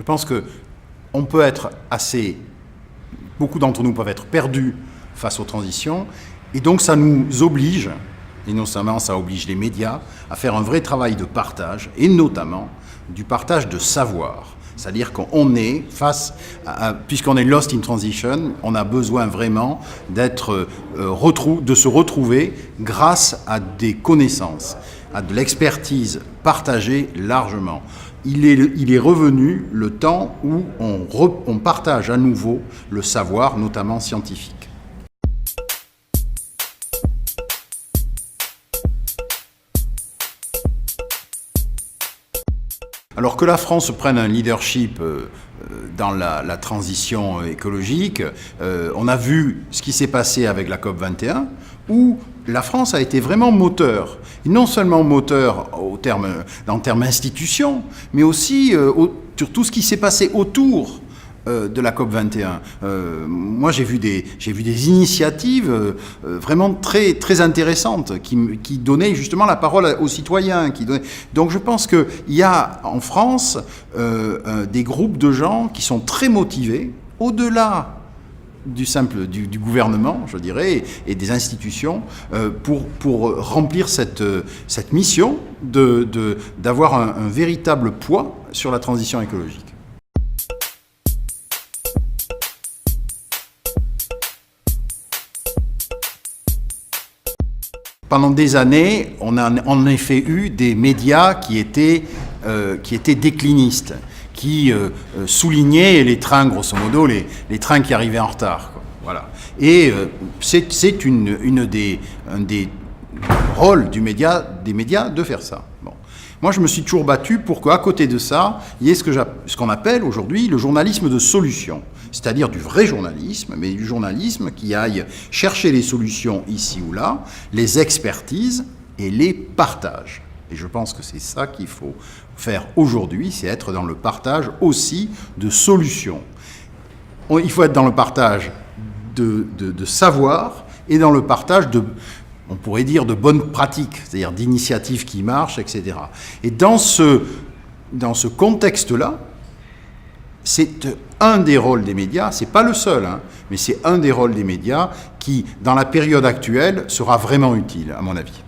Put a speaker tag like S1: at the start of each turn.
S1: pense que on peut être beaucoup d'entre nous peuvent être perdus face aux transitions, et donc ça nous oblige, et notamment ça oblige les médias, à faire un vrai travail de partage, et notamment du partage de savoir. C'est-à-dire qu'on est puisqu'on est lost in transition, on a besoin vraiment de se retrouver grâce à des connaissances, à de l'expertise partagée largement. Il est revenu le temps où on partage à nouveau le savoir, notamment scientifique. Alors que la France prenne un leadership dans la transition écologique, on a vu ce qui s'est passé avec la COP21, où la France a été vraiment moteur. Et non seulement moteur en termes institutions, mais aussi sur tout ce qui s'est passé autour de la COP21. Moi, j'ai vu des initiatives vraiment très, très intéressantes qui donnaient justement la parole aux citoyens. Donc je pense qu'il y a en France des groupes de gens qui sont très motivés, au-delà du gouvernement, je dirais, et des institutions, pour remplir cette mission d'avoir un véritable poids sur la transition écologique. Pendant des années, on a en effet eu des médias qui étaient déclinistes, qui soulignaient les trains, grosso modo, les trains qui arrivaient en retard, quoi. Voilà. Et c'est un des rôles des médias de faire ça. Bon. Moi, je me suis toujours battu pour qu'à côté de ça, il y ait ce qu'on appelle aujourd'hui le journalisme de solution, c'est-à-dire du vrai journalisme, mais du journalisme qui aille chercher les solutions ici ou là, les expertise et les partage. Et je pense que c'est ça qu'il faut faire aujourd'hui, c'est être dans le partage aussi de solutions. Il faut être dans le partage de savoir et dans le partage on pourrait dire de bonnes pratiques, c'est-à-dire d'initiatives qui marchent, etc. Et dans ce contexte-là, c'est un des rôles des médias, c'est pas le seul, mais c'est un des rôles des médias qui, dans la période actuelle, sera vraiment utile, à mon avis.